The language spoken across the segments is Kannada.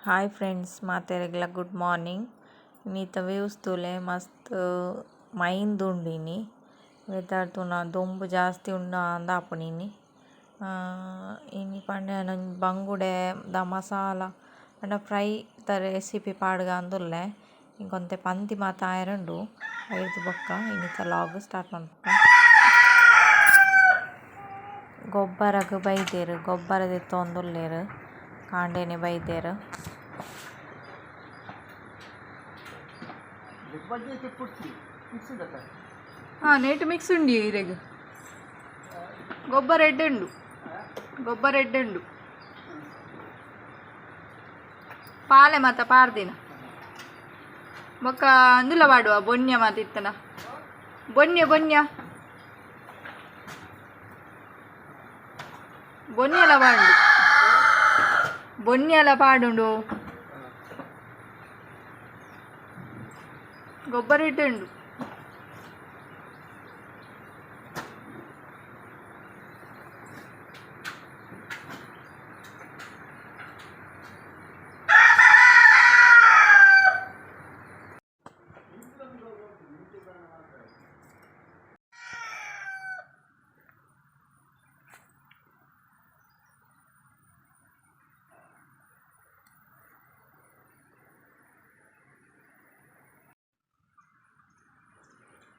हाय फ्रेंड्स मातेरेगला गुड मॉर्निंग नीता व्यूज तुले मस्त मईंद उंडिनी वेदर तुना दोंबु जास्ती उंडा अंदापणिनी इनी पंडे बंगुड़े द मसाला अंड फ्रೈ द रेसिपी पाडगा अंदुल्ले इंकोंते पंति माತ आयरंडु ಐದು ಬೊಕ್ಕ ಇನ್ನಿತ ಲಾಗ್ ಸ್ಟಾರ್ಟ್ ಮಾಡ್ಪ ಗೊಬ್ಬರಗ್ ಬೈದೆರ್ ಗೊಬ್ಬರ ದೆತ್ತೊಂದುಲ್ಲೆರ್ ಕಾಂಡೆನೆ ಬೈದೆರ್ నేటి మిక్స్ ఉండి ఇరెగ్ ಗೊಬ್ಬರ ಎಡ್ಡೆಂಡು ಪಾಲೆ ಮಾತ ಪಾರ್ದಿನ ಬೊಕ್ಕ ಅಂದುಲ ಪಾಡುವ ಬೊನ್ಯ ಮಾತ ಇತ್ತನ ಬೊನ್ಯಲ ಪಾಡುಂಡು ಗೊಬ್ಬರ ಇಟ್ಟುಂಡು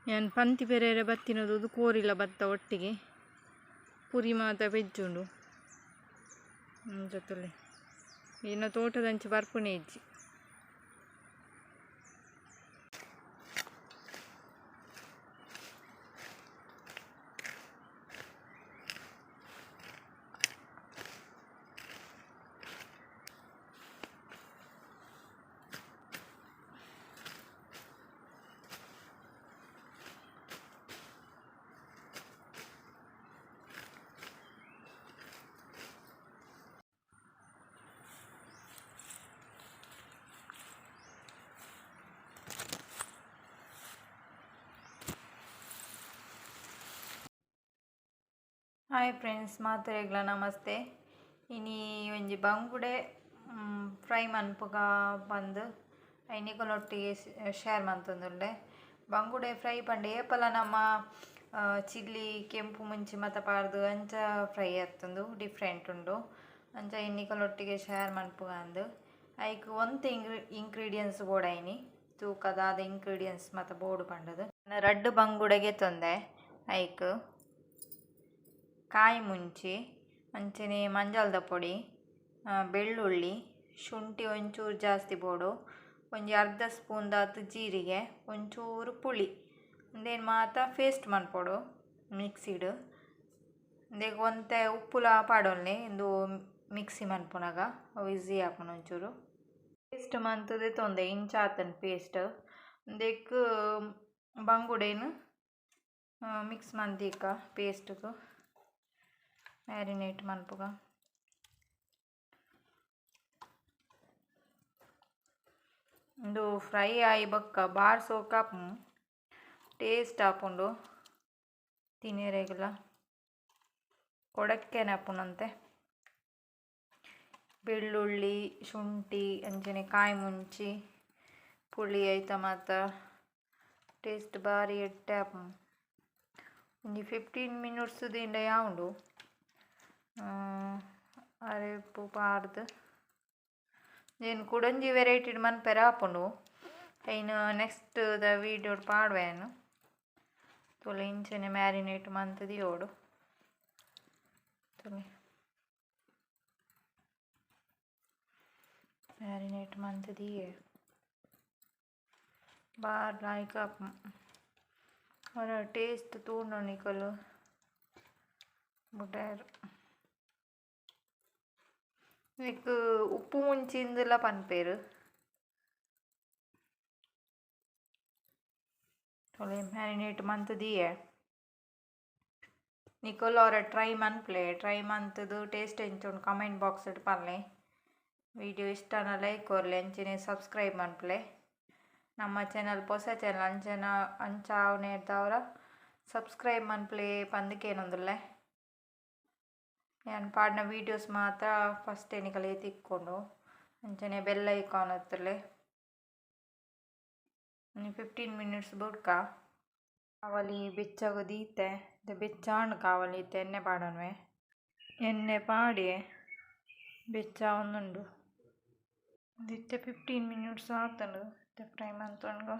ನಾನು ಪಂತಿ ಪೆರೇರೆ ಬತ್ತಿನದು ಕೋರಿಲ ಬತ್ತ ಒಟ್ಟಿಗೆ ಪುರಿ ಮಾತ ಬೆಜ್ಜುಂಡು ಜೊತೆಲೆ ಇನ್ನು ತೋಟದಂಚಿ ಬರ್ಪುನೆ ಇಜ್ಜಿ ಹಾಯ್ ಫ್ರೆಂಡ್ಸ್ ಮಾತೆರೆಗ್ಲ ನಮಸ್ತೆ ಇನಿ ಒಂಜಿ ಬಂಗುಡೆ ಫ್ರೈ ಮನ್ಪುಗ ಬಂದು ಐನಿಕೊನೊಟ್ಟಿಗೆ ಶೇರ್ ಮಂತೊಂದುಲ್ಲೆ ಬಂಗುಡೆ ಫ್ರೈ ಪಂಡೆ ಏಪಲ ನಮ್ಮ ಚಿಲ್ಲಿ ಕೆಂಪು ಮುಂಚಿ ಮತ ಪಾರ್ದು ಅಂಚ ಫ್ರೈ ಆತುಂಡು ಡಿಫ್ರೆಂಟ್ ಉಂಡು ಅಂಚ ಇನ್ನಿಕೊನೊಟ್ಟಿಗೆ ಶೇರ್ ಮನ್ಪುಗ ಅಂದು ಐಕ್ ಒಂತೆ ಇಂಗ್ರೀಡಿಯೆಂಟ್ಸ್ ಬೋಡಾಯಿನಿ ತೂಕದಾದ ಇಂಗ್ರೀಡಿಯೆಂಟ್ಸ್ ಮತ ಬೋಡು ಪಂಡದು ರಡ್ಡು ಬಂಗುಡೆಗೆ ತೊಂದೆ ಐಕ್ ಕಾಯಿ ಮುಂಚಿ ಅಂಚನೆ ಮಂಜಾಲ್ದ ಪೊಡಿ ಬೆಳ್ಳುಳ್ಳಿ ಶುಂಠಿ ಒಂಚೂರು ಜಾಸ್ತಿ ಬೋಡು ಒಂಜಿ ಅರ್ಧ ಸ್ಪೂನ್ ದಾತು ಜೀರಿಗೆ ಒಂಚೂರು ಪುಳಿ ಅಂದೇನು ಮಾತ ಪೇಸ್ಟ್ ಮನ್ಪೊಡು ಮಿಕ್ಸಿಡ್ ಅಂದೇಗ ಒಂತೆ ಉಪ್ಪುಲ ಪಾಡೊಲ್ಲೆ ಇಂದು ಮಿಕ್ಸಿ ಮನ್ಪುನಗ ಅವು ಈಸಿ ಹಾಕೋಣ ಒಂಚೂರು ಪೇಸ್ಟ್ ಮಂತದೆ ತೊಂದೆ ಇಂಚಾತನ ಪೇಸ್ಟ್ ಅಂದೇಕ್ ಬಂಗುಡೇನು ಮಿಕ್ಸ್ ಮಂದಿಕ ಪೇಸ್ಟ್ಗು ಮ್ಯಾರಿನೇಟ್ ಮನ್ಪುಗ ಇಂದು ಫ್ರೈ ಆಯಿ ಬೊಕ್ಕ ಬಾರ್ಸೋಕ ಟೇಸ್ಟ್ ಆಪುಂಡು ತಿನ್ನೆರೆಗ್ಲ ಕೊಡಕ್ಕೆನೆ ಆಪುನಂತೆ ಬೆಳ್ಳುಳ್ಳಿ ಶುಂಠಿ ಅಂಚನೆ ಕಾಯಿ ಮುಂಚಿ ಪುಳಿ ಐತ ಮಾತ ಟೇಸ್ಟ್ ಬಾರಿ ಎಟ್ಟೆ ಆಪು ಒಂಜಿ 15 ಮಿನಿಟ್ಸ್ ದಿಂಡ ಯಾವುದು ಅರೆಪು ಪಾರ್ದು ಏನು ಕುಡಂಜಿ ವೆರೈಟಿ ಮನ್ಪೆರ ಆಪುಂಡು ಐನು ನೆಕ್ಸ್ಟ್ ದ ವೀಡಿಯೋ ಪಾಡ್ವೇನು ತೊಲೆ ಇಂಚನೆ ಮ್ಯಾರಿನೇಟ್ ಮಂತದಿ ಓಡು ತೊಲೆ ಮ್ಯಾರಿನೇಟ್ ಮಂತದಿ ಬಾರ್ ಲಾಯ್ಕ್ ಆಪು ಅವರ ಟೇಸ್ಟ್ ತೂಂಡು ನಿಕಲು ಬುಡ್ಡಾರು ನಿಕ್ ಉಪ್ಪು ಮುಂಚಿಂದೆಲ್ಲ ಪನ್ಪೇರು ತೊಲೆ ಮ್ಯಾರಿನೇಟ್ ಮಂತದಿಯೇ ನಿಕೋಲ್ ಅವರ ಟ್ರೈ ಮಂತದು ಟೇಸ್ಟ್ ಎಂಚುಂಡು ಕಮೆಂಟ್ ಬಾಕ್ಸ್ ಇಟ್ಟು ಪನ್ಲೆ ವಿಡಿಯೋ ಇಷ್ಟನ ಲೈಕ್ ಕೊರ್ಲೆ ಅಂಚನೆ ಸಬ್ಸ್ಕ್ರೈಬ್ ಮನ್ಪಲೆ ನಮ್ಮ ಚಾನಲ್ ಹೊಸ ಚಾನಲ್ ಅಂಚನ ಅಂಚ ಅವನೇ ಇರ್ತಾವ್ರ ಸಬ್ಸ್ಕ್ರೈಬ್ ಮನ್ಪಲೆ ಪಂದಕೇನೊಂದುಲ್ಲೆ ನಾನು ಪಾಡಿನ ವೀಡಿಯೋಸ್ ಮಾತ್ರ ಫಸ್ಟ್ ಎನಿಕಲೆ ತಿಕ್ಕೊಂಡು ಅಂಚನೆ ಬೆಲ್ಲ ಇಕ್ಕೊನತ್ತಲೆ 15 minutes ಬುಡ್ಕ ಕಾವಲಿ ಬೆಚ್ಚಗ ದೀತೆ ಬೆಚ್ಚಾಂಡ್ ಕಾವಲಿ ಎಣ್ಣೆ ಪಾಡನ್ವೆ ಎಣ್ಣೆ ಪಾಡಿ ಬೆಚ್ಚ ಒಂದುಂಡು ದಿತ್ತೆ 15 minutes ಆತಂಡು ಫ್ರೈ ಮಂತೊಂಡ್ಗ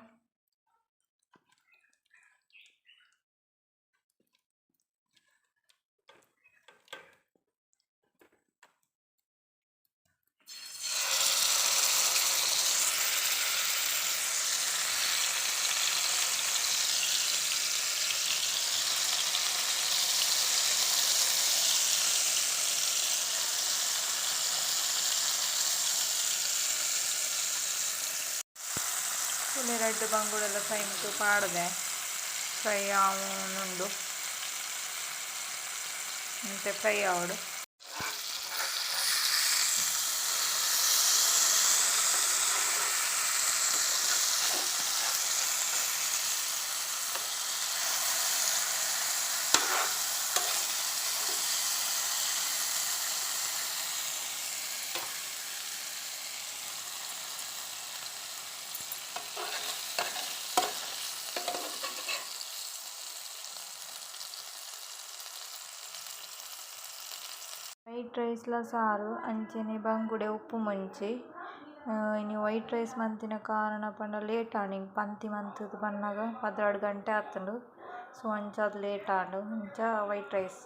ಪುನೆ ರೆಡ್ ಬಂಗುಡೆಲ್ಲ ಫ್ರೈ ಮತ್ತು ಪಾಡದೆ ಫ್ರೈ ಆವೊಂದುಂಡು ಮತ್ತೆ ಫ್ರೈ ಆವಡು ವೈಟ್ ರೈಸ್ಲ ಸಾರು ಅಂಚನೆ ಬಂಗುಡೆ ಉಪ್ಪು ಮುಂಚಿ ಇನ್ನು ವೈಟ್ ರೈಸ್ ಮಂತಿನ ಕಾರಣ ಪಂಡ ಲೇಟ್ ಆಂಡು ಇಂಕ್ ಪಂತಿ ಮಂತುದು ಪನ್ನಾಗ 12 ಗಂಟೆ ಆತುಂಡು ಸೊ ಅಂಚಾದ್ ಲೇಟ್ ಆಂಡು ಅಂಚ ವೈಟ್ ರೈಸ್